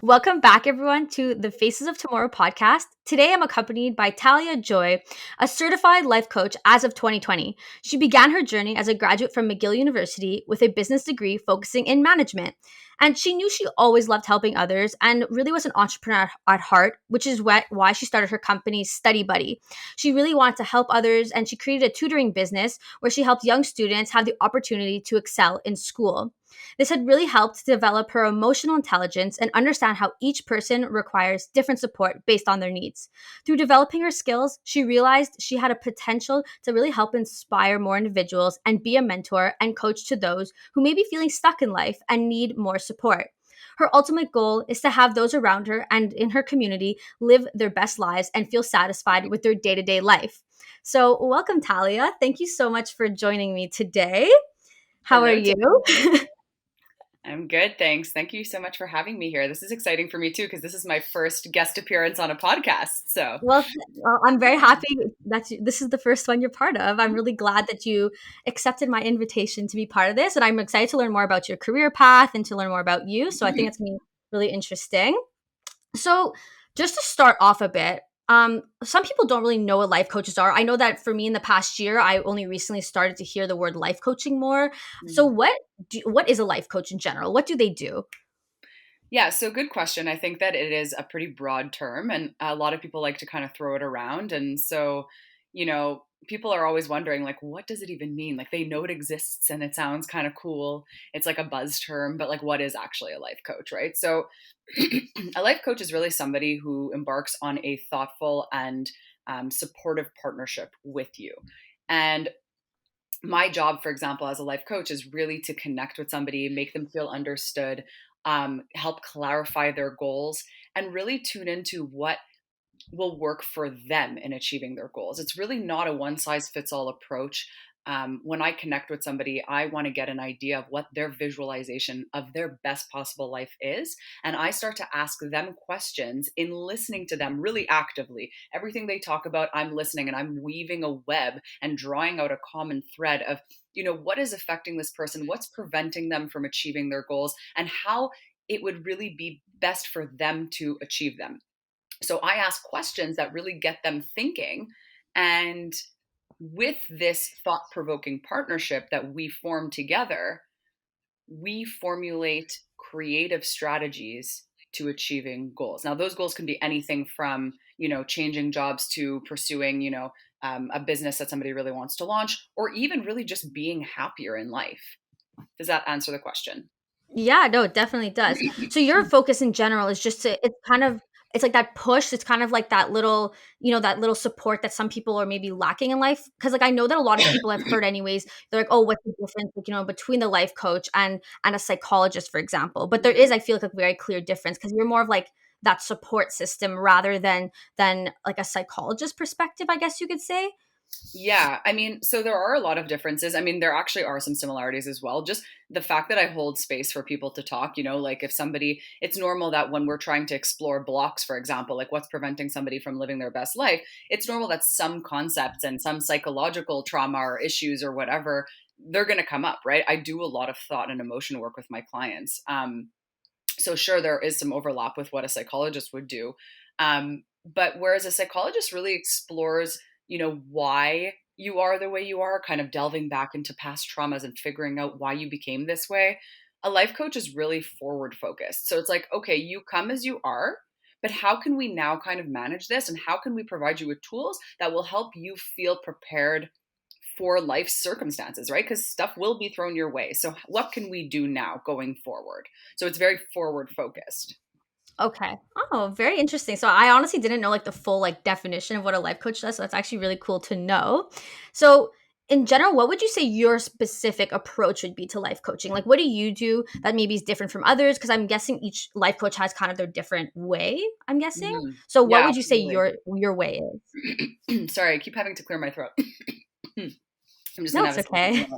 Welcome back, everyone, to the Faces of Tomorrow podcast. Today, I'm accompanied by Thalia Joie, a certified life coach as of 2020. She began her journey as a graduate from Mcgill University with a business degree focusing in management. And she knew she always loved helping others and really was an entrepreneur at heart, which is why she started her company, Study Buddy. She really wanted to help others, and she created a tutoring business where she helped young students have the opportunity to excel in school. This had really helped develop her emotional intelligence and understand how each person requires different support based on their needs. Through developing her skills, she realized she had a potential to really help inspire more individuals and be a mentor and coach to those who may be feeling stuck in life and need more support. Her ultimate goal is to have those around her and in her community live their best lives and feel satisfied with their day to day life. So, welcome, Thalia. Thank you so much for joining me today. How are Hello, you? I'm good, thanks. Thank you so much for having me here. This is exciting for me too, because this is my first guest appearance on a podcast. So, Well, I'm very happy that this is the first one you're part of. I'm really glad that you accepted my invitation to be part of this, and I'm excited to learn more about your career path and to learn more about you. So I think it's going to be really interesting. So, just to start off a bit, some people don't really know what life coaches are. I know that for me in the past year, I only recently started to hear the word life coaching more. So, what is a life coach in general? What do they do? yeah, so good question. I think that it is a pretty broad term, and a lot of people like to kind of throw it around. And so, people are always wondering, like, what does it even mean? Like, they know it exists and it sounds kind of cool. It's like a buzz term, but like, what is actually a life coach, right? So, a life coach is really somebody who embarks on a thoughtful and supportive partnership with you. And my job, for example, as a life coach is really to connect with somebody, make them feel understood, help clarify their goals, and really tune into what will work for them in achieving their goals. It's really not a one size fits all approach. When I connect with somebody, I want to get an idea of what their visualization of their best possible life is. And I start to ask them questions in listening to them really actively. Everything they talk about, I'm listening and I'm weaving a web and drawing out a common thread of, what is affecting this person? What's preventing them from achieving their goals? And how it would really be best for them to achieve them. So I ask questions that really get them thinking. And with this thought provoking partnership that we form together, we formulate creative strategies to achieving goals. Now, those goals can be anything from, changing jobs to pursuing, a business that somebody really wants to launch, or even really just being happier in life. Does that answer the question? Yeah, no, it definitely does. So your focus in general is just to it's like that push, it's kind of like that little, that little support that some people are maybe lacking in life. Cause like I know that a lot of people have heard anyways, they're like, oh, what's the difference, like, between the life coach and a psychologist, for example. But there is, I feel like, a very clear difference because you're more of like that support system rather than like a psychologist perspective, I guess you could say. Yeah, I mean, so there are a lot of differences. I mean, there actually are some similarities as well. Just the fact that I hold space for people to talk, like if somebody, it's normal that when we're trying to explore blocks, for example, like what's preventing somebody from living their best life, it's normal that some concepts and some psychological trauma or issues or whatever, they're going to come up, right? I do a lot of thought and emotion work with my clients. So sure, there is some overlap with what a psychologist would do. But whereas a psychologist really explores, why you are the way you are, kind of delving back into past traumas and figuring out why you became this way, a life coach is really forward focused. So it's like, okay, you come as you are, but how can we now kind of manage this? And how can we provide you with tools that will help you feel prepared for life circumstances, right? Because stuff will be thrown your way. So what can we do now going forward? So it's very forward focused. Okay. Oh, very interesting. So I honestly didn't know like the full like definition of what a life coach does. So that's actually really cool to know. So in general, what would you say your specific approach would be to life coaching? Like what do you do that maybe is different from others? Because I'm guessing each life coach has kind of their different way, I'm guessing. So what Yeah, would you say absolutely. your way is? Sorry, I keep having to clear my throat. I'm just No, gonna have it's a okay. sip.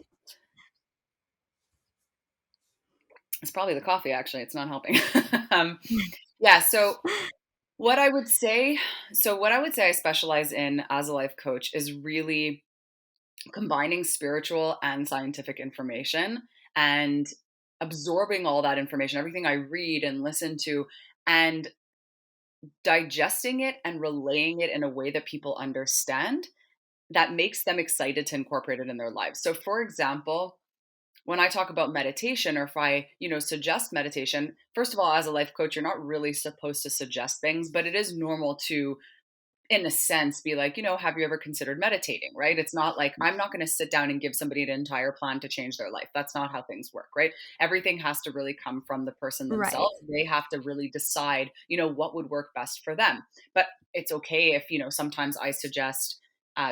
It's probably the coffee, actually. It's not helping. um, yeah. What I would say, what I would say I specialize in as a life coach is really combining spiritual and scientific information and absorbing all that information, everything I read and listen to, and digesting it and relaying it in a way that people understand that makes them excited to incorporate it in their lives. So for example, when I talk about meditation, or if I, suggest meditation, first of all, as a life coach, you're not really supposed to suggest things, but it is normal to, in a sense, be like, have you ever considered meditating, right? It's not like I'm not going to sit down and give somebody an entire plan to change their life. That's not how things work, right? Everything has to really come from the person Right. themselves. They have to really decide, what would work best for them. But it's okay if, sometimes I suggest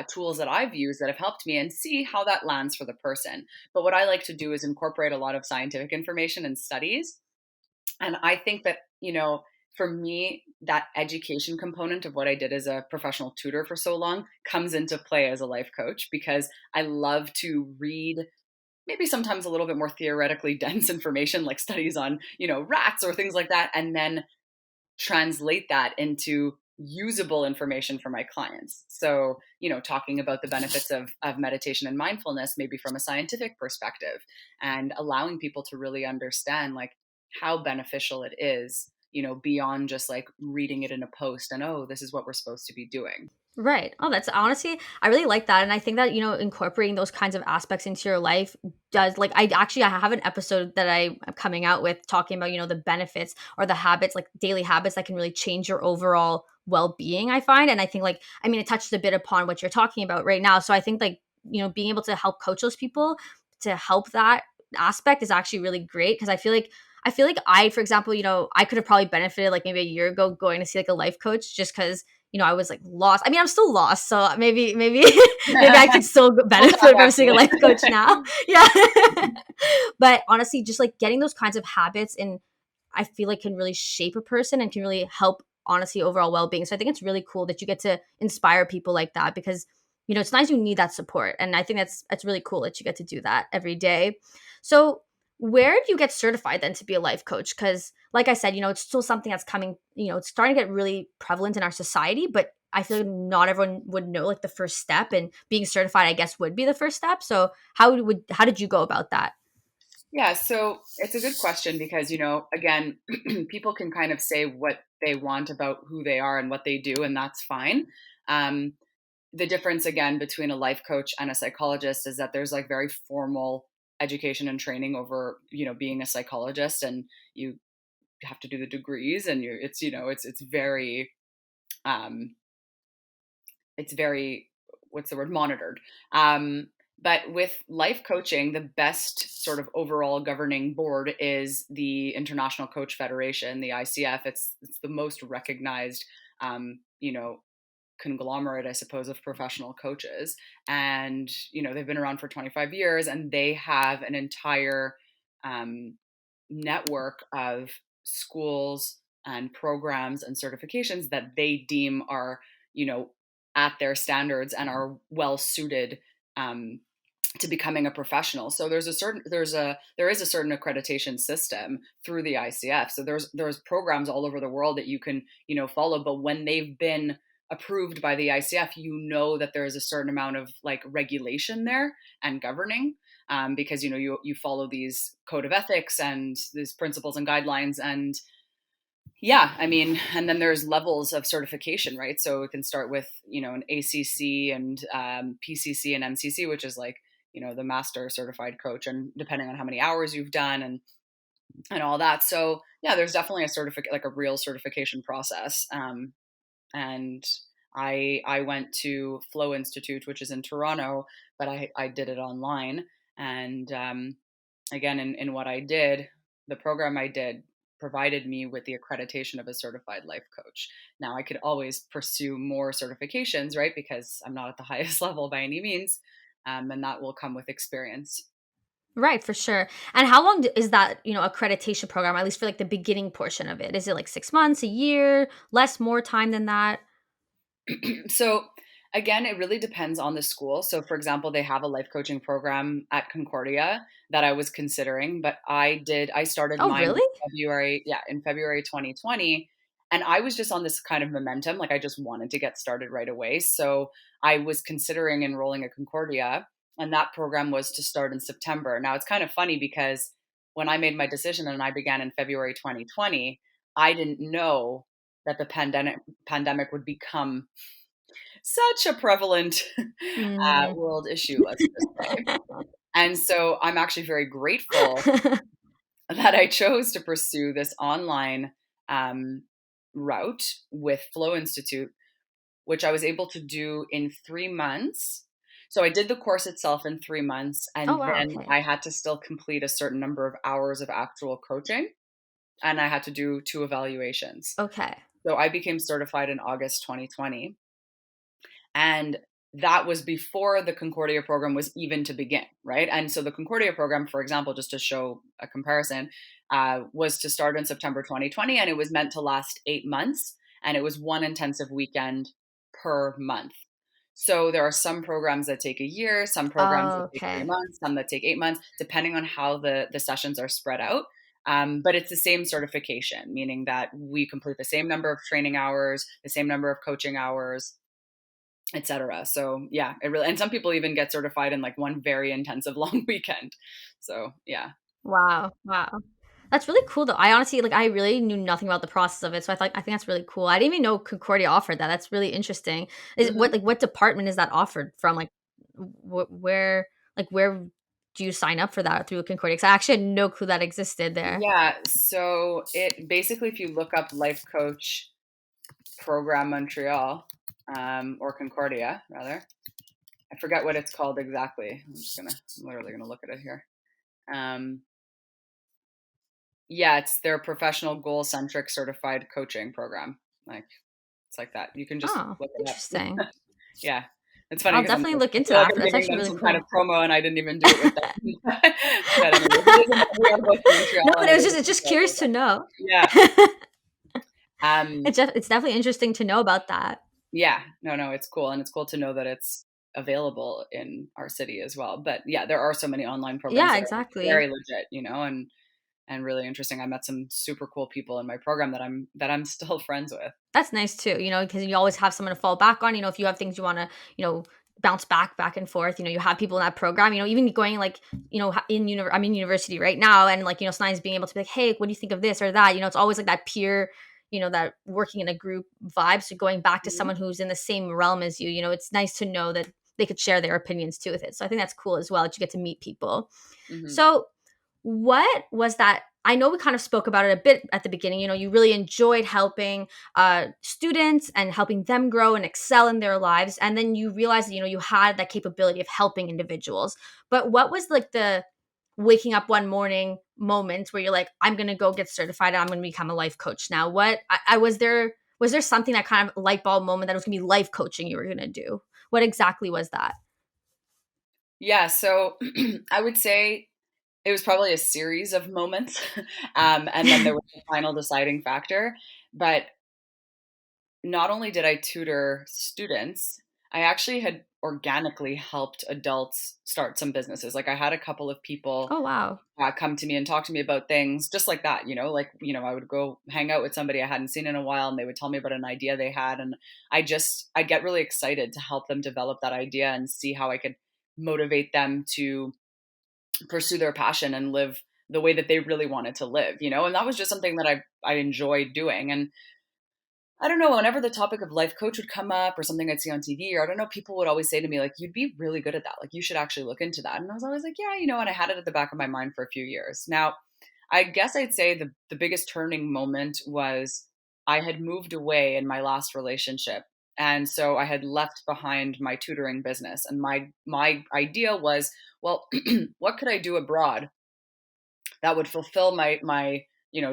tools that I've used that have helped me and see how that lands for the person. But what I like to do is incorporate a lot of scientific information and studies, and I think that, for me, that education component of what I did as a professional tutor for so long comes into play as a life coach, because I love to read maybe sometimes a little bit more theoretically dense information, like studies on, rats or things like that, and then translate that into usable information for my clients. So, talking about the benefits of meditation and mindfulness, maybe from a scientific perspective, and allowing people to really understand like how beneficial it is, beyond just like reading it in a post and, oh, this is what we're supposed to be doing. Right. Oh, that's honestly, I really like that. And I think that, incorporating those kinds of aspects into your life does, like, I have an episode that I am coming out with talking about, the benefits or the habits, like daily habits that can really change your overall well being, I find. And I think, like, I mean, it touched a bit upon what you're talking about right now. So I think, like, being able to help coach those people to help that aspect is actually really great, because I feel like I, for example, I could have probably benefited like maybe a year ago going to see like a life coach, just because I was like lost. I mean, I'm still lost, so maybe maybe I could still We'll talk benefit from after seeing a life coach this. now. Yeah. But honestly, just like getting those kinds of habits, and I feel like can really shape a person and can really help, honestly, overall well-being. So I think it's really cool that you get to inspire people like that, because it's nice, you need that support, and I think that's really cool that you get to do that every day. So where do you get certified then to be a life coach? Because like I said, it's still something that's coming, it's starting to get really prevalent in our society, but I feel like not everyone would know like the first step, and being certified, I guess, would be the first step. So how did you go about that? Yeah, so it's a good question because, again, people can kind of say what they want about who they are and what they do, and that's fine. Um, the difference, again, between a life coach and a psychologist is that there's like very formal education and training over, being a psychologist, and you have to do the degrees, and it's very, um, it's very, what's the word, monitored. But with life coaching, the best sort of overall governing board is the International Coach Federation, the ICF. It's the most recognized, um, you know, conglomerate, I suppose, of professional coaches. And, they've been around for 25 years, and they have an entire um, network of schools and programs and certifications that they deem are, you know, at their standards and are well suited um, to becoming a professional. So there is a certain accreditation system through the ICF. So there's programs all over the world that you can, follow, but when they've been approved by the ICF, that there is a certain amount of like regulation there and governing, because you follow these code of ethics and these principles and guidelines. And yeah, I mean, and then there's levels of certification, right? So it can start with, an ACC and PCC and MCC, which is like, the master certified coach, and depending on how many hours you've done and all that. So yeah, there's definitely a certificate, like a real certification process. And I went to Flow Institute, which is in Toronto, but I did it online. And again, in what I did, the program I did provided me with the accreditation of a certified life coach. Now I could always pursue more certifications, right? Because I'm not at the highest level by any means, and that will come with experience. Right, for sure. And how long is that, accreditation program, at least for like the beginning portion of it? Is it like 6 months, a year, less, more time than that? So again, it really depends on the school. So for example, they have a life coaching program at Concordia that I was considering, but I started Oh, mine really? in February, yeah, in February 2020. And I was just on this kind of momentum, like I just wanted to get started right away. So I was considering enrolling at Concordia, and that program was to start in September. Now it's kind of funny because when I made my decision and I began in February 2020, I didn't know that the pandemic would become such a prevalent Mm. world issue, let's just say. And so I'm actually very grateful that I chose to pursue this online um, route with Flow Institute, which I was able to do in 3 months. So I did the course itself in 3 months, Oh, and wow, then okay. I had to still complete a certain number of hours of actual coaching, and I had to do 2 evaluations. Okay. So I became certified in August 2020. And that was before the Concordia program was even to begin, right? And so the Concordia program, for example, just to show a comparison, was to start in September 2020, and it was meant to last 8 months, and it was one intensive weekend per month. So there are some programs that take a year, some programs that Oh, take three okay. months, some that take 8 months, depending on how the sessions are spread out. But it's the same certification, meaning that we complete the same number of training hours, the same number of coaching hours, etc. So yeah, it really, and some people even get certified in like one very intensive long weekend. So yeah. Wow, wow. That's really cool, though. I honestly like, I really knew nothing about the process of it, so I think that's really cool. I didn't even know Concordia offered that. That's really interesting. Is Mhm. what department is that offered from? Like, where do you sign up for that through Concordia? 'Cause I actually had no clue that existed there. Yeah, so it basically, if you look up life coach program Montreal, or Concordia rather, I forget what it's called exactly. I'm literally gonna look at it here. Um, yeah, it's their professional goal centric certified coaching program. Like it's like that. You can just Oh, look it up. interesting. Yeah. It's funny I'll because definitely look I into feel like that. I'm That's giving actually them really some kind of cool. promo, and I didn't even do it with them. But anyways, we are both in No, Montreal, but and it is a it's just Montreal curious to program. know. Yeah. Um, It's definitely interesting to know about that. yeah. No, it's cool, and it's cool to know that it's available in our city as well. But yeah, there are so many online programs Yeah, that are very exactly. legit, and really interesting. I met some super cool people in my program that I'm still friends with. That's nice too, because you always have someone to fall back on. If you have things you want to, bounce back and forth. You have people in that program. Even going like, I'm in university right now, and like, sometimes being able to be like, hey, what do you think of this or that? It's always like that peer, that working in a group vibe. So going back to Mhm. someone who's in the same realm as you, it's nice to know that they could share their opinions too with it. So I think that's cool as well that you get to meet people. Mhm. So what was that? I know we kind of spoke about it a bit at the beginning. You really enjoyed helping students and helping them grow and excel in their lives. And then you realized that, you had that capability of helping individuals. But what was like the waking up one morning moment where you're like, I'm going to go get certified and I'm going to become a life coach now? I was there something, that kind of light bulb moment, that was going to be life coaching you were going to do? What exactly was that? Yeah, so I would say it was probably a series of moments, and then there was the final deciding factor. But not only did I tutor students, I actually had organically helped adults start some businesses. Like I had a couple of people Oh, wow. come to me and talk to me about things just like that, like, I would go hang out with somebody I hadn't seen in a while, and they would tell me about an idea they had. And I get really excited to help them develop that idea and see how I could motivate them to pursue their passion and live the way that they really wanted to live. And that was just something that I enjoyed doing. And I don't know, whenever the topic of life coach would come up or something I'd see on TV, or I don't know, people would always say to me, like, you'd be really good at that. Like, you should actually look into that. And I was always like, yeah, and I had it at the back of my mind for a few years. Now, I guess I'd say the biggest turning moment was I had moved away in my last relationship. And so I had left behind my tutoring business. And my idea was, well, what could I do abroad that would fulfill my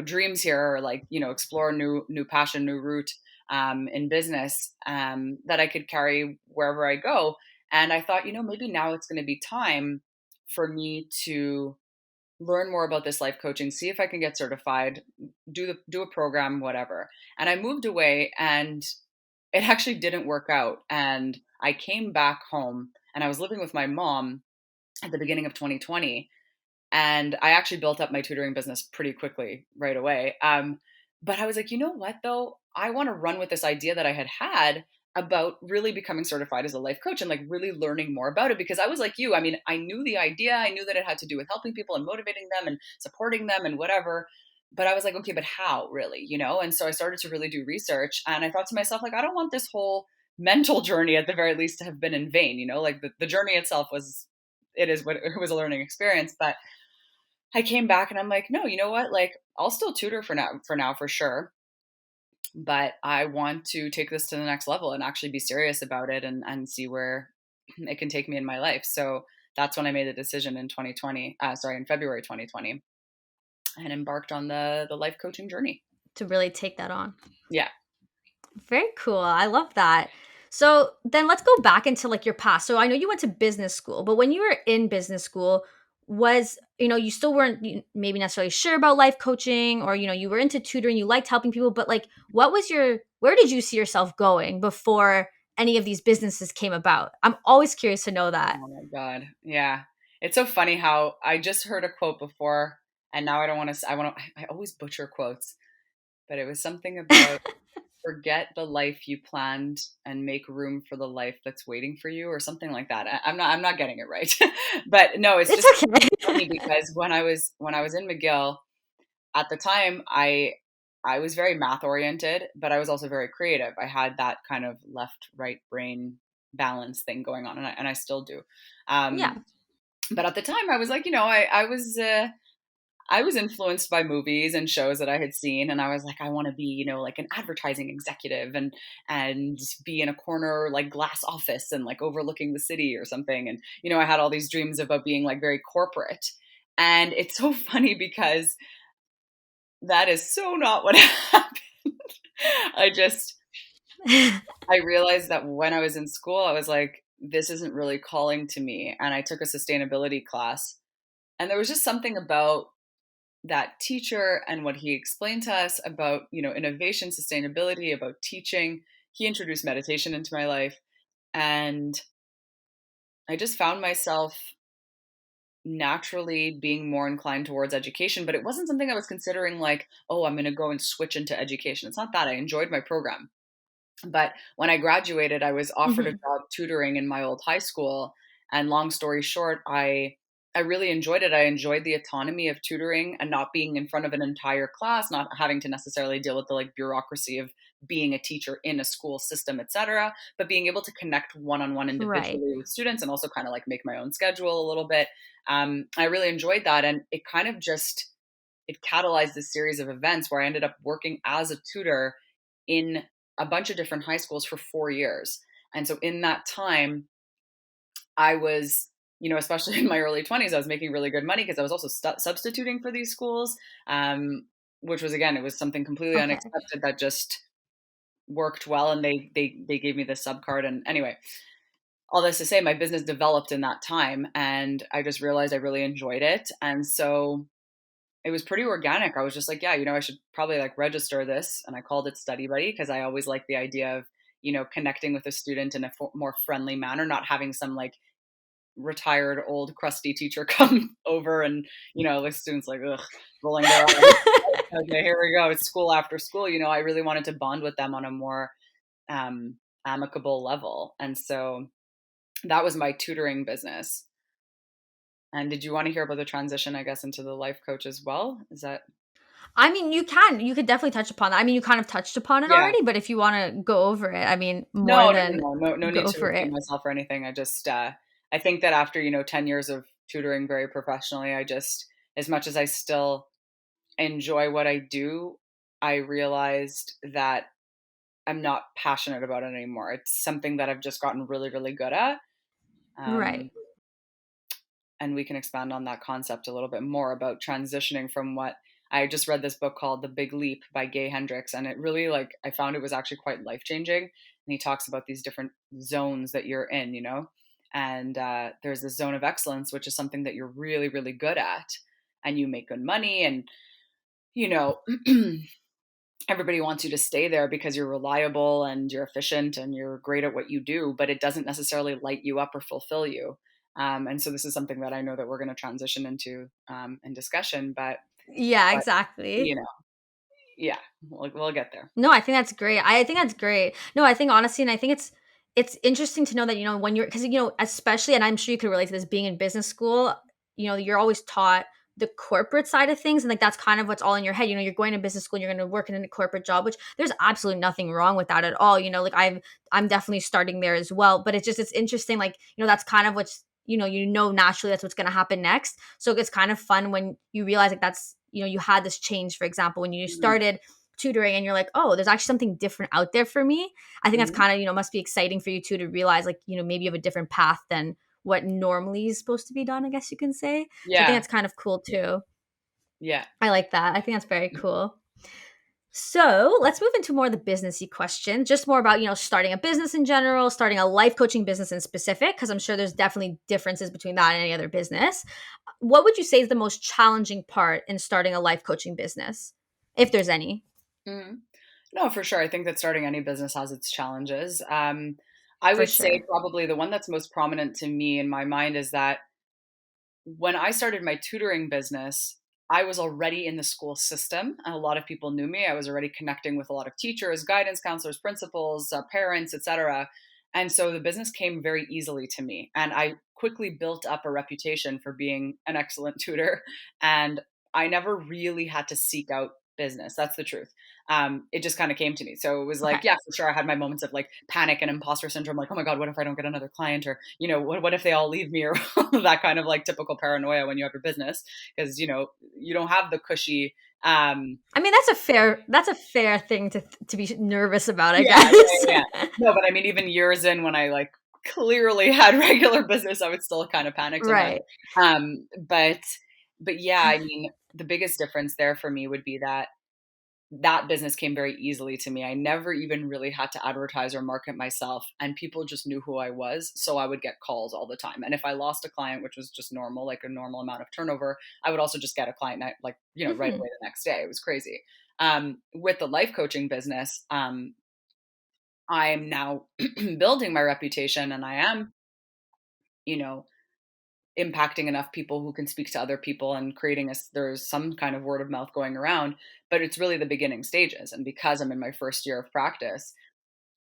dreams here, or like explore new passion, new route in business, that I could carry wherever I go. And I thought, maybe now it's going to be time for me to learn more about this life coaching, see if I can get certified, do a program, whatever. And I moved away, and it actually didn't work out. And I came back home, and I was living with my mom at the beginning of 2020, and I actually built up my tutoring business pretty quickly right away. But I was like, you know what, though? I want to run with this idea that I had about really becoming certified as a life coach and like really learning more about it, because I was like you. I mean, I knew the idea. I knew that it had to do with helping people and motivating them and supporting them and whatever. but I was like, okay, but how really, And so I started to really do research, and I thought to myself, like, I don't want this whole mental journey at the very least to have been in vain, like the journey itself it is what it was, a learning experience. But I came back and I'm like, no, you know what? Like, I'll still tutor for now, for sure. But I want to take this to the next level and actually be serious about it, and see where it can take me in my life. So that's when I made the decision in 2020, in February 2020, and embarked on the life coaching journey. To really take that on. Yeah. Very cool. I love that. So then let's go back into like your past. So I know you went to business school, but when you were in business school, was, you still weren't maybe necessarily sure about life coaching, or, you were into tutoring, you liked helping people, but like, where did you see yourself going before any of these businesses came about? I'm always curious to know that. Oh my God. Yeah. It's so funny how I just heard a quote before, and now I don't want to, I always butcher quotes, but it was something about forget the life you planned and make room for the life that's waiting for you, or something like that. I'm not getting it right. But no, it's just It's funny okay. because when I was in McGill at the time, I was very math oriented, but I was also very creative. I had that kind of left right brain balance thing going on, and I still do. Yeah. Um, but at the time, I was like, I was influenced by movies and shows that I had seen, and I was like, I want to be, like an advertising executive, and be in a corner like glass office and like overlooking the city or something. And I had all these dreams about being like very corporate. And it's so funny because that is so not what happened. I just I realized that when I was in school, I was like, this isn't really calling to me. And I took a sustainability class, and there was just something about that teacher and what he explained to us about, innovation, sustainability, about teaching. He introduced meditation into my life, and I just found myself naturally being more inclined towards education. But it wasn't something I was considering like, oh, I'm going to go and switch into education. It's not that. I enjoyed my program. But when I graduated, I was offered a Mhm. job tutoring in my old high school. And long story short, I really enjoyed it. I enjoyed the autonomy of tutoring and not being in front of an entire class, not having to necessarily deal with the like bureaucracy of being a teacher in a school system, etc., but being able to connect one-on-one Right. individually with students, and also kind of like make my own schedule a little bit. I really enjoyed that, and it kind of just it catalyzed this series of events where I ended up working as a tutor in a bunch of different high schools for 4 years. And so in that time, I was, especially in my early 20s, I was making really good money because I was also substituting for these schools, which was, again, it was something completely Okay. unexpected that just worked well. And they gave me this sub card. And anyway, all this to say, my business developed in that time, and I just realized I really enjoyed it. And so it was pretty organic. I was just like, yeah, I should probably like register this. And I called it Study Buddy because I always liked the idea of, connecting with a student in a more friendly manner, not having some like retired old crusty teacher come over and, the students like, ugh, rolling their eyes. Okay, here we go. It's school after school. I really wanted to bond with them on a more um, amicable level. And so that was my tutoring business. And did you want to hear about the transition, I guess, into the life coach as well? Is that, I mean, you could definitely touch upon that. I mean, you kind of touched upon it yeah. already, but if you want to go over it, I mean, more No, no, than no, no, no, no need go to for repeat it. myself or anything. I think that after, 10 years of tutoring very professionally, as much as I still enjoy what I do, I realized that I'm not passionate about it anymore. It's something that I've just gotten really, really good at. Right. Um, and we can expand on that concept a little bit more about transitioning from what I just read this book called The Big Leap by Gay Hendricks. And it really, like, I found it was actually quite life changing. And he talks about these different zones that you're in, and there's this zone of excellence, which is something that you're really, really good at, and you make good money. And, you know, everybody wants you to stay there because you're reliable and you're efficient and you're great at what you do, but it doesn't necessarily light you up or fulfill you. And so this is something that I know that we're going to transition into in discussion, Yeah, but exactly. you know, yeah, we'll get there. No, I think that's great. I think that's great. No, I think honestly, and I think it's interesting to know that, when you're, because, especially, and I'm sure you could relate to this, being in business school, you're always taught the corporate side of things, and like that's kind of what's all in your head. You're going to business school and you're going to work in a corporate job, which there's absolutely nothing wrong with that at all. Like I'm definitely starting there as well, but it's interesting, like, that's kind of what's, naturally that's what's going to happen next. So it's kind of fun when you realize like that's, you had this change, for example, when you Mhm. started tutoring and you're like, oh, there's actually something different out there for me. I think that's Mhm. kind of, must be exciting for you too, to realize like, maybe you have a different path than what normally is supposed to be done, I guess you can say. So I think Yeah. that's kind of cool too. Yeah. I like that. I think that's very cool. So let's move into more of the businessy question, just more about, starting a business in general, starting a life coaching business in specific, because I'm sure there's definitely differences between that and any other business. What would you say is the most challenging part in starting a life coaching business, if there's any? Mhm. No, for sure. I think that starting any business has its challenges. I For would say sure. probably the one that's most prominent to me in my mind is that when I started my tutoring business, I was already in the school system. And a lot of people knew me. I was already connecting with a lot of teachers, guidance counselors, principals, parents, etc. And so the business came very easily to me. And I quickly built up a reputation for being an excellent tutor. And I never really had to seek out business. That's the truth. It just kind of came to me. So it was Okay. like, yeah, for sure. I had my moments of like panic and imposter syndrome, like, oh my God, what if I don't get another client? Or, what if they all leave me? Or that kind of like typical paranoia when you have your business, because, you don't have the cushy, I mean, that's a fair thing to be nervous about, I yeah, yeah, guess. yeah. No, but I mean, even years in when I like clearly had regular business, I would still kind of panic sometimes. Right. But yeah, I mean, the biggest difference there for me would be that business came very easily to me. I never even really had to advertise or market myself, and people just knew who I was. So I would get calls all the time. And if I lost a client, which was just normal, like a normal amount of turnover, I would also just get a client like, right Hmm. away the next day. It was crazy. With the life coaching business, I'm now building my reputation, and I am, you know, impacting enough people who can speak to other people and creating there's some kind of word of mouth going around, but it's really the beginning stages. And because I'm in my first year of practice,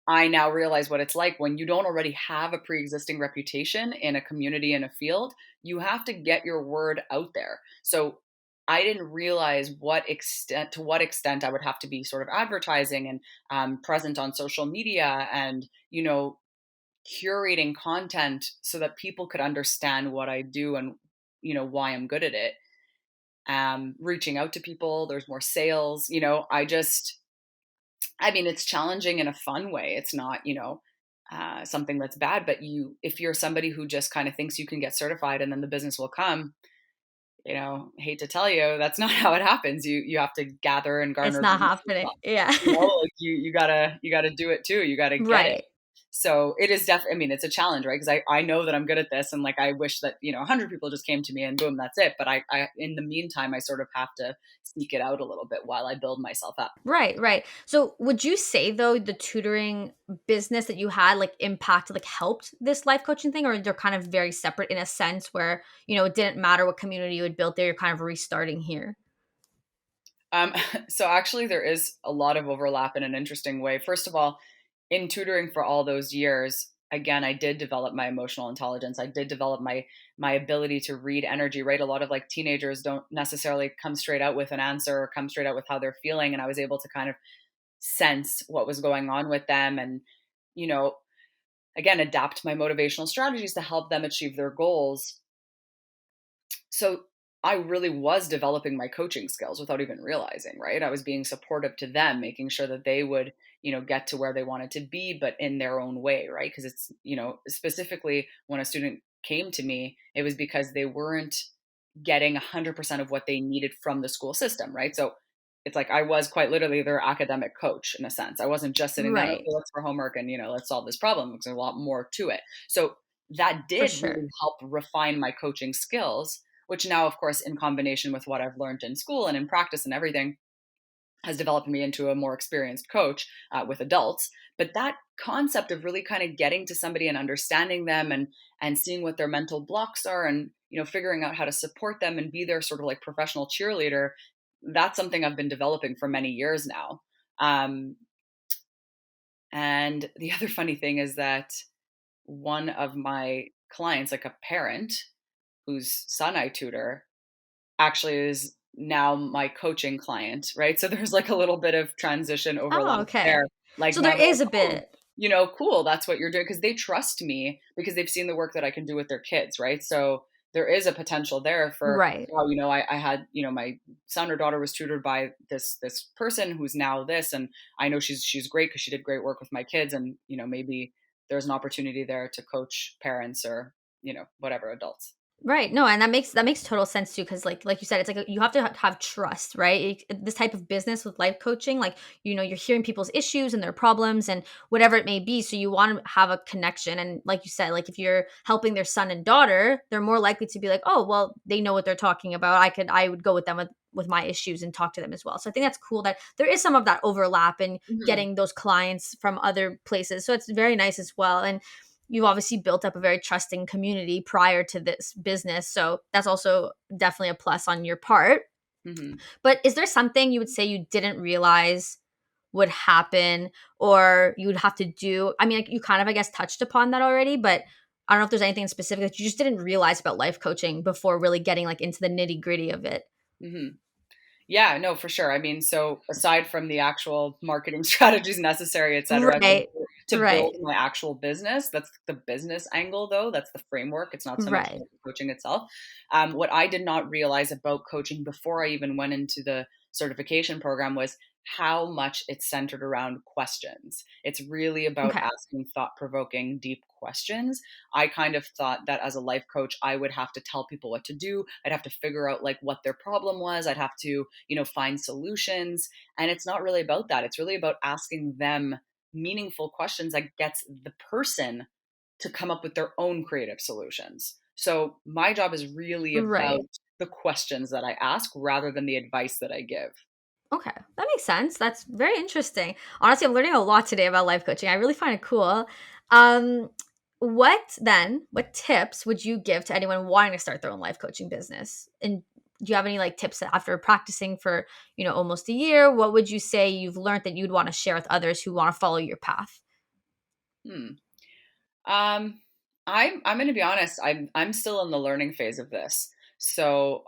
I now realize what it's like when you don't already have a pre-existing reputation in a community, in a field. You have to get your word out there. So I didn't realize to what extent I would have to be sort of advertising and present on social media, and curating content so that people could understand what I do and why I'm good at it. Reaching out to people, there's more sales. I mean, it's challenging in a fun way. It's not something that's bad. But if you're somebody who just kind of thinks you can get certified and then the business will come, hate to tell you, that's not how it happens. You have to gather and It's garner not business happening. yourself. Yeah. Like you gotta do it too. You gotta get it. Right. So it is definitely, I mean, it's a challenge, right? Because I know that I'm good at this, and like I wish that 100 people just came to me and boom, that's it. But I in the meantime, I sort of have to seek it out a little bit while I build myself up. Right, right. So would you say though the tutoring business that you had like impacted, like helped this life coaching thing, or they're kind of very separate in a sense where, it didn't matter what community you had built there, you're kind of restarting here? Um, so actually, there is a lot of overlap in an interesting way. First of all, in tutoring for all those years, again, I did develop my emotional intelligence. I did develop my ability to read energy. Right, a lot of like teenagers don't necessarily come straight out with an answer or come straight out with how they're feeling, and I was able to kind of sense what was going on with them, and you know, again, adapt my motivational strategies to help them achieve their goals. So I really was developing my coaching skills without even realizing, right? I was being supportive to them, making sure that they would, get to where they wanted to be, but in their own way, right? Because it's, specifically when a student came to me, it was because they weren't getting 100% of what they needed from the school system, right? So it's like I was quite literally their academic coach in a sense. I wasn't just sitting down, okay, Right. let's for homework and, let's solve this problem, because there's a lot more to it. So that For did sure. really help refine my coaching skills, which now, of course, in combination with what I've learned in school and in practice and everything, has developed me into a more experienced coach with adults. But that concept of really kind of getting to somebody and understanding them, and seeing what their mental blocks are, and figuring out how to support them and be their sort of like professional cheerleader, that's something I've been developing for many years now. Um, and the other funny thing is that one of my clients, like a parent whose son I tutor, actually is now my coaching client, right? So there's like a little bit of transition overlap Oh, okay. there. Like So there now they're is like, a oh, bit. cool, that's what you're doing. Because they trust me because they've seen the work that I can do with their kids, right? So there is a potential there for, Right. oh, I had, my son or daughter was tutored by this person who's now this, and I know she's great because she did great work with my kids, and maybe there's an opportunity there to coach parents or whatever adults. Right. No, and that makes total sense too, because like you said, it's like you have to have trust, right? This type of business with life coaching, like you're hearing people's issues and their problems and whatever it may be. So you want to have a connection, and like you said, like if you're helping their son and daughter, they're more likely to be like, oh, well, they know what they're talking about. I would go with them with my issues and talk to them as well. So I think that's cool that there is some of that overlap in Hmm. getting those clients from other places. So it's very nice as well. And you've obviously built up a very trusting community prior to this business. So that's also definitely a plus on your part. Hmm. But is there something you would say you didn't realize would happen or you would have to do? I mean, like, you kind of, I guess, touched upon that already, but I don't know if there's anything specific that you just didn't realize about life coaching before really getting like into the nitty gritty of it. Hmm. Yeah, no, for sure. I mean, so aside from the actual marketing strategies necessary, et cetera, Right. to Right. build my actual business, that's the business angle, though. That's the framework. It's not so much Right. about the coaching itself. What I did not realize about coaching before I even went into the certification program was how much it's centered around questions. It's really about Okay. asking thought provoking, deep questions. I kind of thought that as a life coach, I would have to tell people what to do. I'd have to figure out like what their problem was. I'd have to, find solutions. And it's not really about that. It's really about asking them meaningful questions that gets the person to come up with their own creative solutions. So my job is really about Right. the questions that I ask rather than the advice that I give. Okay, that makes sense. That's very interesting. Honestly, I'm learning a lot today about life coaching. I really find it cool. Um, what tips would you give to anyone wanting to start their own life coaching business? And do you have any like tips that after practicing for, almost a year, what would you say you've learned that you'd want to share with others who want to follow your path? Hmm. Um, I'm going to be honest. I'm still in the learning phase of this. So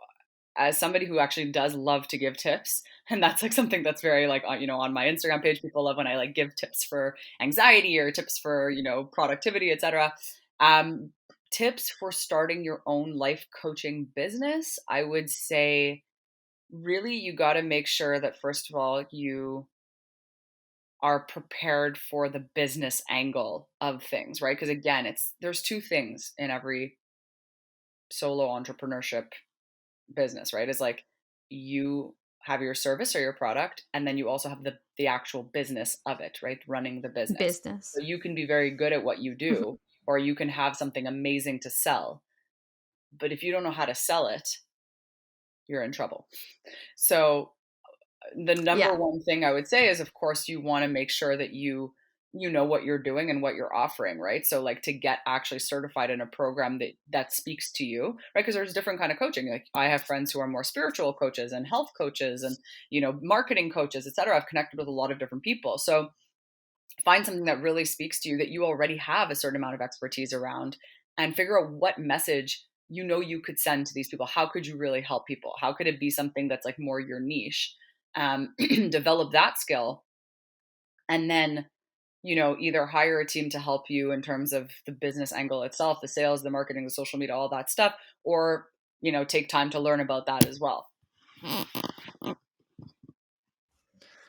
as somebody who actually does love to give tips, and that's like something that's very like on my Instagram page, people love when I like give tips for anxiety or tips for productivity, etc. um Tips for starting your own life coaching business, I would say, really, you got to make sure that first of all you are prepared for the business angle of things, right? Because again, there's two things in every solo entrepreneurship business, right? Is like you have your service or your product, and then you also have the actual business of it, right? Running the business. Business. So you can be very good at what you do, or you can have something amazing to sell. But if you don't know how to sell it, you're in trouble. So the number Yeah, one thing I would say is, of course, you want to make sure that you know what you're doing and what you're offering, right? So like to get actually certified in a program that speaks to you, right? Because there's different kind of coaching. Like I have friends who are more spiritual coaches and health coaches and marketing coaches, etc. I've connected with a lot of different people. So find something that really speaks to you, that you already have a certain amount of expertise around, and figure out what message you could send to these people. How could you really help people? How could it be something that's like more your niche? Develop that skill, and then either hire a team to help you in terms of the business angle itself, the sales, the marketing, the social media, all that stuff, or take time to learn about that as well.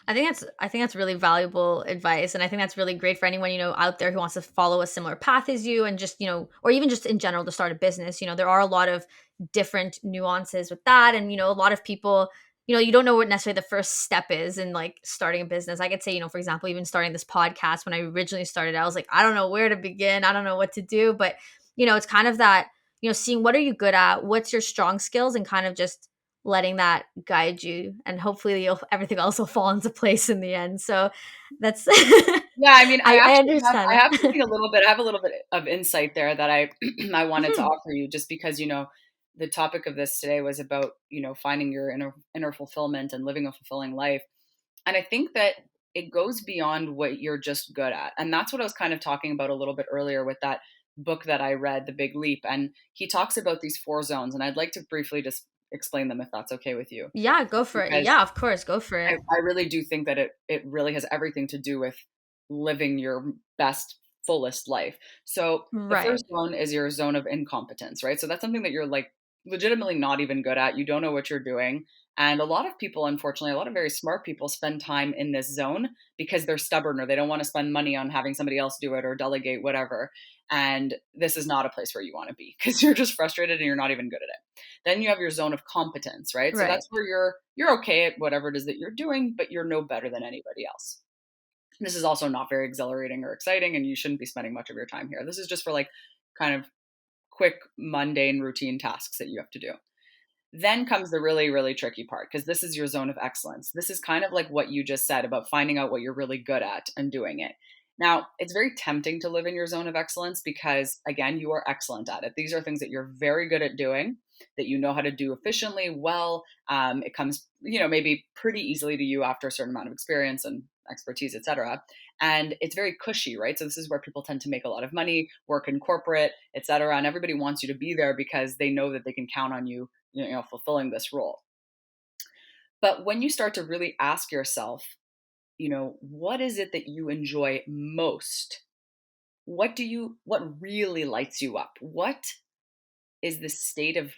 I think that's really valuable advice, and I think that's really great for anyone out there who wants to follow a similar path as you, and just or even just in general to start a business. There are a lot of different nuances with that, and a lot of people, you don't know what necessarily the first step is in like starting a business. I could say, for example, even starting this podcast, when I originally started, I was like, I don't know where to begin, I don't know what to do, but it's kind of that, seeing what are you good at, what's your strong skills, and kind of just letting that guide you, and hopefully everything else will fall into place in the end. So that's Yeah, I mean, I I actually have understand I have that. something a little bit I have a little bit of insight there that I I wanted to Mhm. offer you, just because the topic of this today was about finding your inner fulfillment and living a fulfilling life. And I think that it goes beyond what you're just good at. And that's what I was kind of talking about a little bit earlier with that book that I read, The Big Leap. And he talks about these four zones. And I'd like to briefly just explain them if that's okay with you. Yeah, go for it. Because Yeah, of course, go for it. I really do think that it really has everything to do with living your best, fullest life. So the Right. first one is your zone of incompetence, right? So that's something that you're like legitimately not even good at. You don't know what you're doing. And a lot of people, unfortunately, a lot of very smart people spend time in this zone because they're stubborn or they don't want to spend money on having somebody else do it or delegate whatever. And this is not a place where you want to be because you're just frustrated and you're not even good at it. Then you have your zone of competence, right? So Right. that's where you're okay at whatever it is that you're doing, but you're no better than anybody else. This is also not very exhilarating or exciting, and you shouldn't be spending much of your time here. This is just for like kind of quick, mundane, routine tasks that you have to do. Then comes the really, really tricky part because this is your zone of excellence. This is kind of like what you just said about finding out what you're really good at and doing it. Now, it's very tempting to live in your zone of excellence because, again, you are excellent at it. These are things that you're very good at doing, that you know how to do efficiently, well. It comes, maybe pretty easily to you after a certain amount of experience and expertise, etc. And it's very cushy, right? So this is where people tend to make a lot of money, work in corporate, etc. And everybody wants you to be there because they know that they can count on you, fulfilling this role. But when you start to really ask yourself, what is it that you enjoy most? What really lights you up? What is the state of,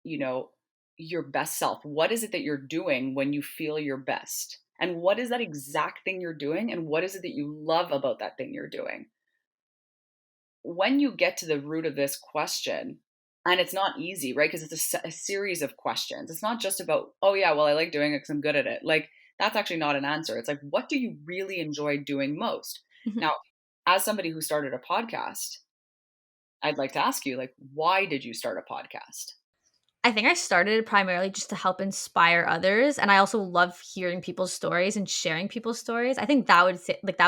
you know, your best self? What is it that you're doing when you feel your best? And what is that exact thing you're doing? And what is it that you love about that thing you're doing? When you get to the root of this question, and it's not easy, right? Because it's a series of questions. It's not just about, oh, yeah, well, I like doing it because I'm good at it. Like, that's actually not an answer. It's like, what do you really enjoy doing most? Mhm. Now, as somebody who started a podcast, I'd like to ask you, like, why did you start a podcast? I think I started primarily just to help inspire others, and I also love hearing people's stories and sharing people's stories. I think that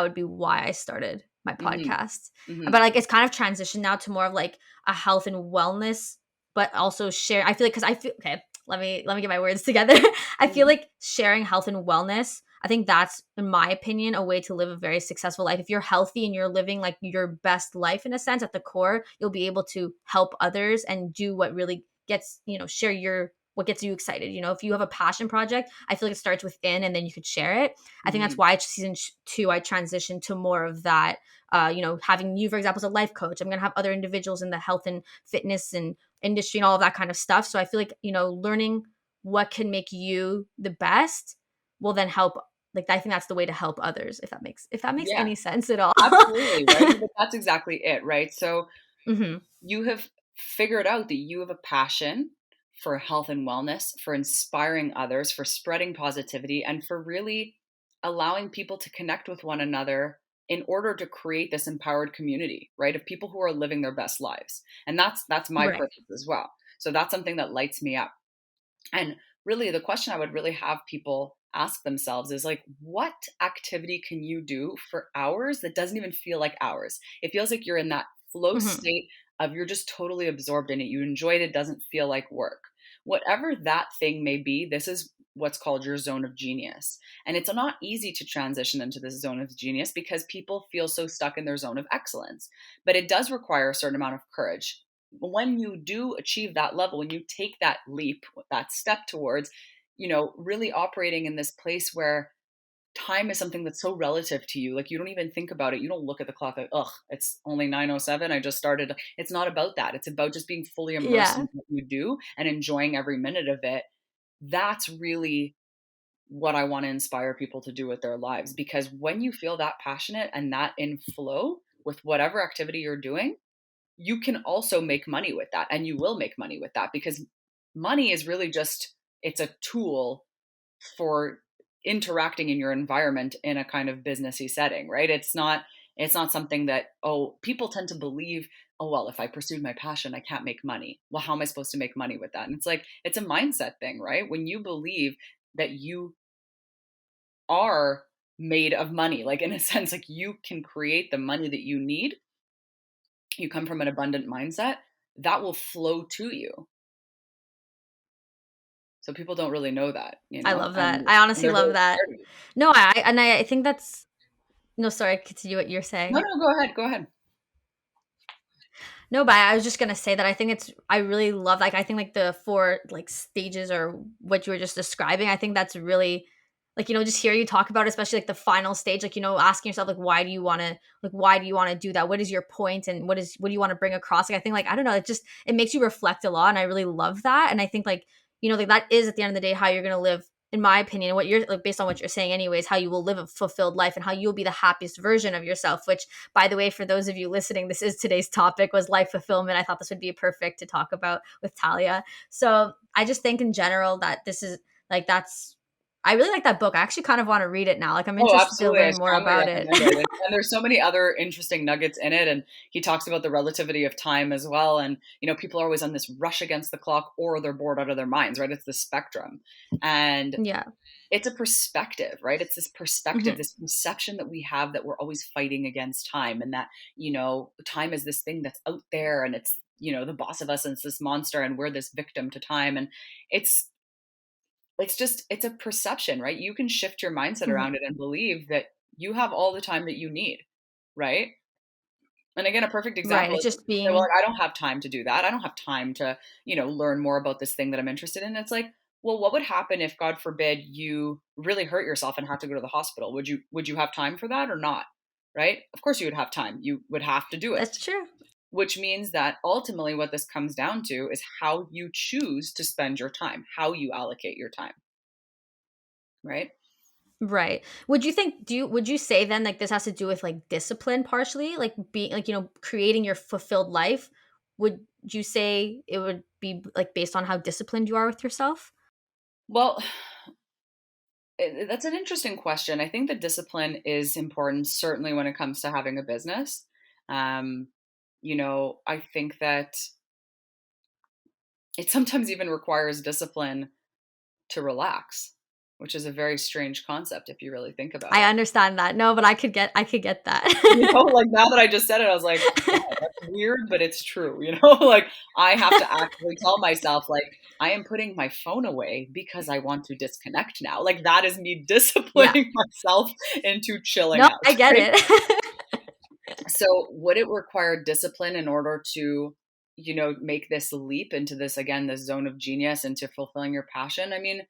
would be why I started my Hmm. podcast. But Hmm. like it's kind of transitioned now to more of like a health and wellness, but also share. I feel like because I feel okay. Let me get my words together. I feel Hmm. like sharing health and wellness. I think that's, in my opinion, a way to live a very successful life. If you're healthy and you're living like your best life in a sense at the core, you'll be able to help others and do what really gets, share your what gets you excited. If you have a passion project, I feel like it starts within and then you could share it. I think that's Hmm. why season 2 I transitioned to more of that. Having you, for example, as a life coach, I'm going to have other individuals in the health and fitness and industry and all of that kind of stuff. So I feel like, learning what can make you the best will then help. Like, I think that's the way to help others, if that makes Yeah, any sense at all. absolutely. Right. No, but that's exactly it. Right. So Hmm. you have figured out that you have a passion for health and wellness, for inspiring others, for spreading positivity, and for really allowing people to connect with one another in order to create this empowered community, right? Of people who are living their best lives. And that's my Right. purpose as well. So that's something that lights me up. And really, the question I would really have people ask themselves is like, what activity can you do for hours that doesn't even feel like hours? It feels like you're in that flow Hmm. state of you're just totally absorbed in it. You enjoy it. It doesn't feel like work. Whatever that thing may be, this is what's called your zone of genius. And it's not easy to transition into this zone of genius because people feel so stuck in their zone of excellence. But it does require a certain amount of courage. When you do achieve that level, when you take that leap, that step towards, really operating in this place where time is something that's so relative to you. Like you don't even think about it. You don't look at the clock like, ugh, it's only 9:07. I just started. It's not about that. It's about just being fully immersed Yeah. in what you do and enjoying every minute of it. That's really what I want to inspire people to do with their lives. Because when you feel that passionate and that in flow with whatever activity you're doing, you can also make money with that, and you will make money with that because money is really just, it's a tool for interacting in your environment in a kind of businessy setting, right? It's not something that, oh, people tend to believe, oh, well, if I pursued my passion I can't make money. Well, how am I supposed to make money with that? And it's like, it's a mindset thing, right? When you believe that you are made of money, like in a sense, like you can create the money that you need, you come from an abundant mindset, that will flow to you. So people don't really know that, I love that. and I honestly they're love very that. scared of it. No, I think that's no, sorry, continue what you're No, saying. no, go ahead, go ahead. No, but I was just gonna say that I think I really love, like, I think like the four like stages or what you were just describing. I think that's really like, just hear you talk about it, especially like the final stage, like, asking yourself like why do you want to do that? What is your point and what do you want to bring across? Like, I think like, I don't know, it makes you reflect a lot, and I really love that. And I think like, like that is at the end of the day how you're gonna live, in my opinion, what you're like, based on what you're saying anyways, how you will live a fulfilled life and how you'll be the happiest version of yourself, which, by the way, for those of you listening, this is today's topic, was life fulfillment. I thought this would be perfect to talk about with Thalia. So I just think in general that this is like, I really like that book. I actually kind of want to read it now. Like, I'm Oh, interested to absolutely. I learn more strongly about it. recommend it. And there's so many other interesting nuggets in it. And he talks about the relativity of time as well. And, people are always on this rush against the clock, or they're bored out of their minds, right? It's the spectrum. And Yeah. it's a perspective, right? It's this perspective, Hmm. this perception that we have that we're always fighting against time, and that, time is this thing that's out there, and it's, the boss of us, and it's this monster, and we're this victim to time. And it's it's a perception, right? You can shift your mindset Hmm. around it and believe that you have all the time that you need, right? And again, a perfect Right. example It's is when just people say, well, being, I don't have time to do that. I don't have time to, learn more about this thing that I'm interested in. It's like, well, what would happen if, God forbid, you really hurt yourself and had to go to the hospital? Would you have time for that or not? Right? Of course you would have time. You would have to do that's it. true. Which means that ultimately what this comes down to is how you choose to spend your time, how you allocate your time, right? Right. Would you say then like this has to do with like discipline partially? Like being like, creating your fulfilled life? Would you say it would be like based on how disciplined you are with yourself? Well, that's an interesting question. I think that discipline is important, certainly when it comes to having a business. Um, I think that it sometimes even requires discipline to relax, which is a very strange concept if you really think about I it. understand that. No, but I could get that. Like now that I just said it, I was like, wow, that's weird, but it's true. Like I have to actually tell myself, like, I am putting my phone away because I want to disconnect now. Like that is me Yeah. disciplining myself into chilling No, out, I get right? it. So would it require discipline in order to, make this leap into this, again, this zone of genius, into fulfilling your passion? I mean,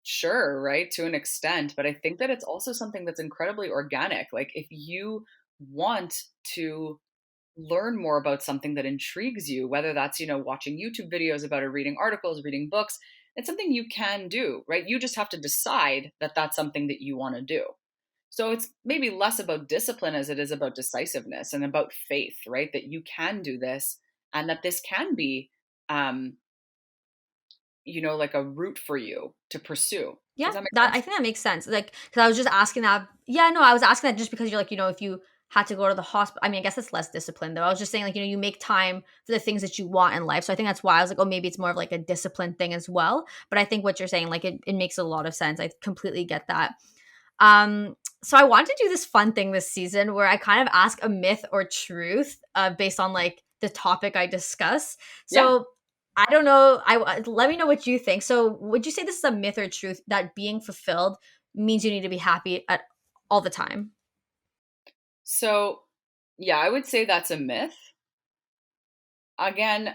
sure, right, to an extent, but I think that it's also something that's incredibly organic. Like if you want to learn more about something that intrigues you, whether that's, watching YouTube videos about it, reading articles, reading books, it's something you can do, right? You just have to decide that that's something that you want to do. So it's maybe less about discipline as it is about decisiveness and about faith, right? That you can do this, and that this can be, um, like a route for you to pursue. Yeah, Does that make that I sense? think that makes sense. Like, because I was just asking that. Yeah, no, I was asking that just because you're like, if you had to go to the hospital. I mean, I guess that's less discipline though. I was just saying like, you make time for the things that you want in life. So I think that's why I was like, oh, maybe it's more of like a discipline thing as well. But I think what you're saying, like, it makes a lot of sense. I completely get that. So I wanted to do this fun thing this season where I kind of ask a myth or truth based on like the topic I discuss. Yeah. So I don't know. Let me know what you think. So would you say this is a myth or truth that being fulfilled means you need to be happy at all the time? So, yeah, I would say that's a myth. Again,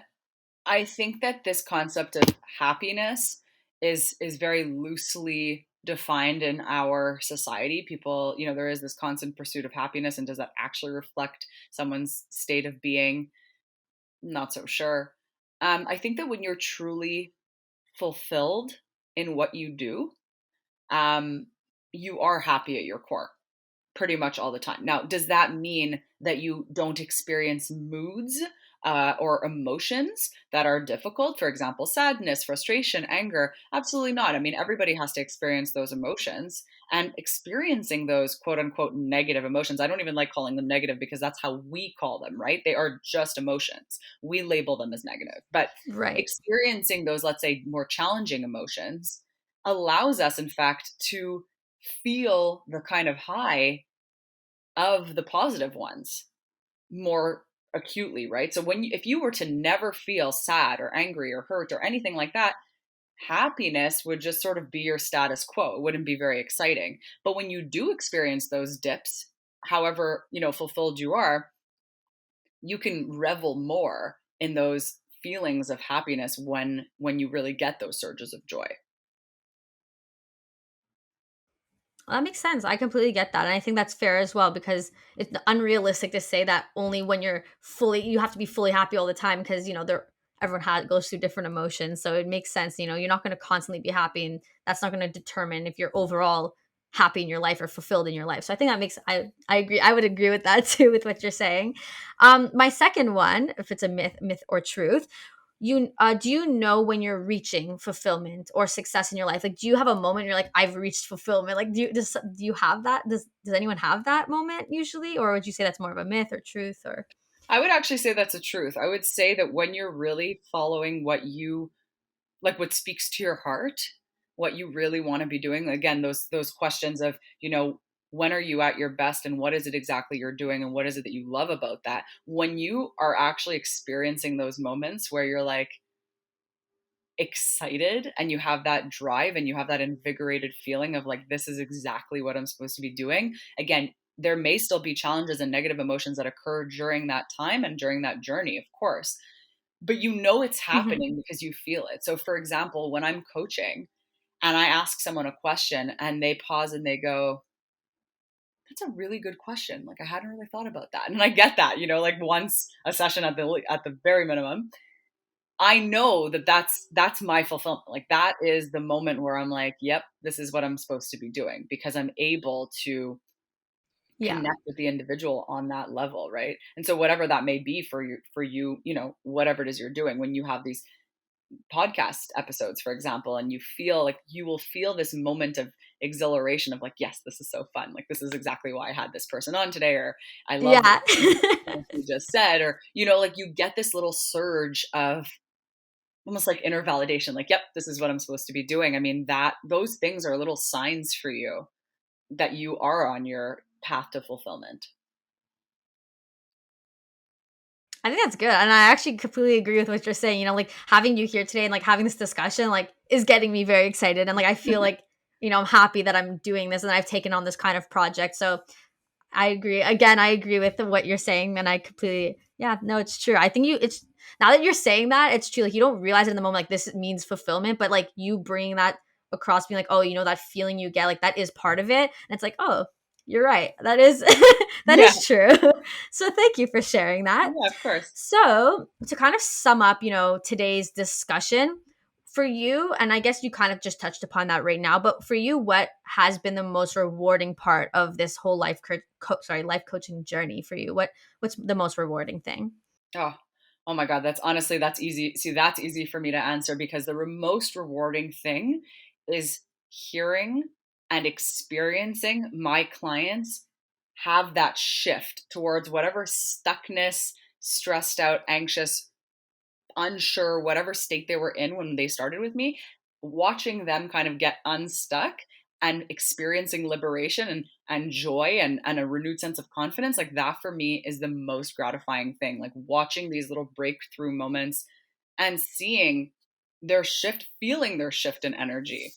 I think that this concept of happiness is very loosely defined in our society. People, there is this constant pursuit of happiness, and does that actually reflect someone's state of being? Not so sure. I think that when you're truly fulfilled in what you do, um, you are happy at your core pretty much all the time. Now, does that mean that you don't experience moods or emotions that are difficult? For example, sadness, frustration, anger? Absolutely not. I mean, everybody has to experience those emotions, and experiencing those quote unquote negative emotions. I don't even like calling them negative because that's how we call them, right? They are just emotions. We label them as negative. But Right. experiencing those, let's say, more challenging emotions allows us, in fact, to feel the kind of high of the positive ones more acutely, right? So if you were to never feel sad or angry or hurt or anything like that, happiness would just sort of be your status quo. It wouldn't be very exciting. But when you do experience those dips, however, fulfilled you are, you can revel more in those feelings of happiness when you really get those surges of joy. That makes sense. I completely get that. And I think that's fair as well because it's unrealistic to say that only when you have to be fully happy all the time because, everyone goes through different emotions. So it makes sense. You're not going to constantly be happy and that's not going to determine if you're overall happy in your life or fulfilled in your life. So I think I agree. I would agree with that too, with what you're saying. My second one, if it's a myth or truth, do you know when you're reaching fulfillment or success in your life? Like, do you have a moment you're like, I've reached fulfillment? Like, do you have that? Does anyone have that moment usually, or would you say that's more of a myth or truth? Or I would actually say that's a truth. I would say that when you're really following what you like, what speaks to your heart, what you really want to be doing, again, those questions of, when are you at your best and what is it exactly you're doing and what is it that you love about that? When you are actually experiencing those moments where you're like excited and you have that drive and you have that invigorated feeling of like, this is exactly what I'm supposed to be doing. Again, there may still be challenges and negative emotions that occur during that time and during that journey, of course, but it's Mhm. happening because you feel it. So, for example, when I'm coaching and I ask someone a question and they pause and they go, "That's a really good question. Like I hadn't really thought about that." And I get that, like once a session at the very minimum. I know that that's my fulfillment. Like that is the moment where I'm like, "Yep, this is what I'm supposed to be doing," because I'm able to Yeah. connect with the individual on that level, right? And so whatever that may be for you, whatever it is you're doing, when you have these podcast episodes, for example, and you will feel this moment of exhilaration of like, yes, this is so fun. Like, this is exactly why I had this person on today, or I love Yeah. what you just said, or, like you get this little surge of almost like inner validation, like, yep, this is what I'm supposed to be doing. I mean, those things are little signs for you that you are on your path to fulfillment. I think that's good. And I actually completely agree with what you're saying. Like having you here today and like having this discussion, like is getting me very excited. And like, I feel like, I'm happy that I'm doing this and I've taken on this kind of project. So I agree. Again, I agree with what you're saying. And I completely, yeah, no, it's true. I think it's now that you're saying that, it's true. Like you don't realize it in the moment, like this means fulfillment, but like you bring that across being like, oh, that feeling you get, like that is part of it. And it's like, oh, you're right. That is, that Yeah, is true. So thank you for sharing that. yeah, of course. So, to kind of sum up, today's discussion for you, and I guess you kind of just touched upon that right now, but for you, what has been the most rewarding part of this whole life coaching journey for you? What's the most rewarding thing? Oh, oh my God, that's easy. See, that's easy for me to answer because the most rewarding thing is hearing and experiencing my clients have that shift towards whatever stuckness, stressed out, anxious, unsure, whatever state they were in when they started with me, watching them kind of get unstuck and experiencing liberation and joy and a renewed sense of confidence, like that for me is the most gratifying thing. Like watching these little breakthrough moments and seeing their shift, feeling their shift in energy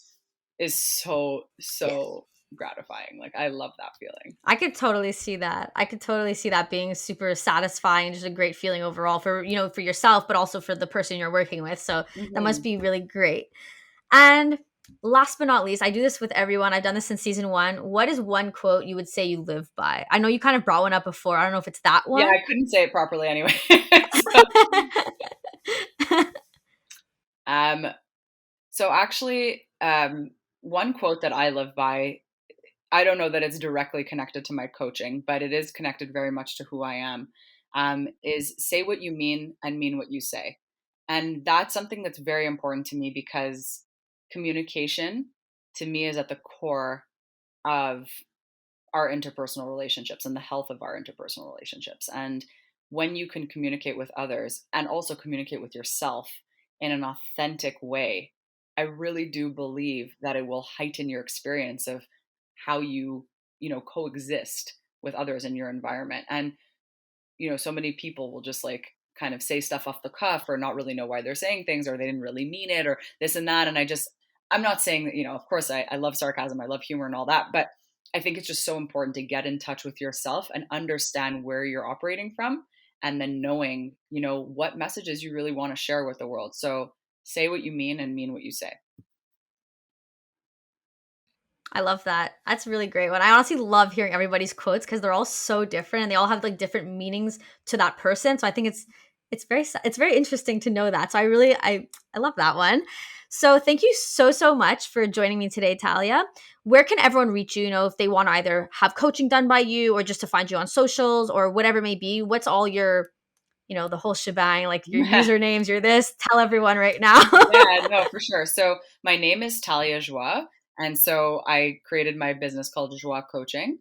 is so, Yeah. so gratifying. Like I love that feeling. I could totally see that. I could totally see that being super satisfying, just a great feeling overall for, for yourself, but also for the person you're working with. So that must Hmm. be really great. And last but not least, I do this with everyone. I've done this since season one. What is one quote you would say you live by? I know you kind of brought one up before. I don't know if it's that Yeah, one. I couldn't say it properly anyway. so, um, So actually, one quote that I live by, I don't know that it's directly connected to my coaching, but it is connected very much to who I am, is say what you mean and mean what you say. And that's something that's very important to me because communication to me is at the core of our interpersonal relationships and the health of our interpersonal relationships. And when you can communicate with others and also communicate with yourself in an authentic way, I really do believe that it will heighten your experience of how you coexist with others in your environment. And so many people will just like kind of say stuff off the cuff or not really know why they're saying things or they didn't really mean it or this and that. And I'm not saying that, of course I love sarcasm, I love humor and all that, but I think it's just so important to get in touch with yourself and understand where you're operating from and then knowing, what messages you really want to share with the world. So say what you mean and mean what you say. I love that. That's a really great one. I honestly love hearing everybody's quotes because they're all so different and they all have like different meanings to that person. So I think it's very interesting to know that. So I love that one. So thank you so much for joining me today, Thalia. Where can everyone reach you? You know, if they want to either have coaching done by you or just to find you on socials or whatever it may be. What's all your, the whole shebang, like your usernames, your this? Tell everyone right now. Yeah, no, for sure. So my name is Thalia Joie, and so I created my business called Joie Coaching.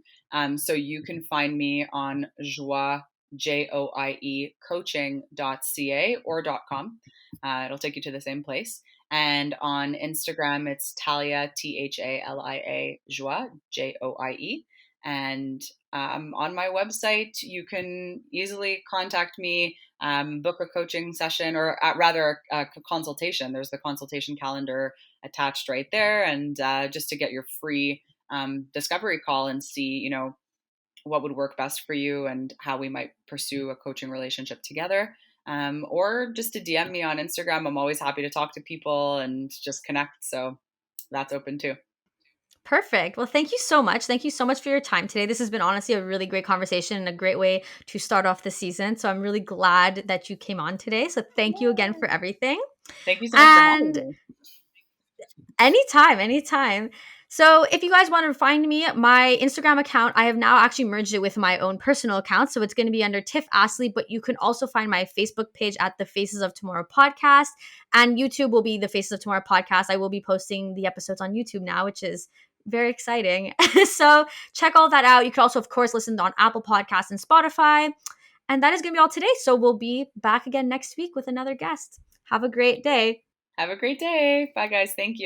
So you can find me on Joie, Joie coaching.ca or .com. It'll take you to the same place. And on Instagram, it's Thalia, Thalia Joie, Joie. And on my website, you can easily contact me, book a coaching session, or rather a consultation. There's the consultation calendar attached right there, and just to get your free discovery call and see, what would work best for you and how we might pursue a coaching relationship together. Or just to DM me on Instagram. I'm always happy to talk to people and just connect. So that's open too. Perfect. Well, thank you so much. Thank you so much for your time today. This has been honestly a really great conversation and a great way to start off the season. So I'm really glad that you came on today. So thank you again for everything. Thank you so much for having And me. anytime, anytime. So if you guys want to find me, my Instagram account, I have now actually merged it with my own personal account. So it's going to be under Tiff Astley, but you can also find my Facebook page at the Faces of Tomorrow podcast. And YouTube will be the Faces of Tomorrow podcast. I will be posting the episodes on YouTube now, which is very exciting. So check all that out. You can also, of course, listen on Apple Podcasts and Spotify. And that is going to be all today. So we'll be back again next week with another guest. Have a great day. Have a great day. Bye, guys. Thank you.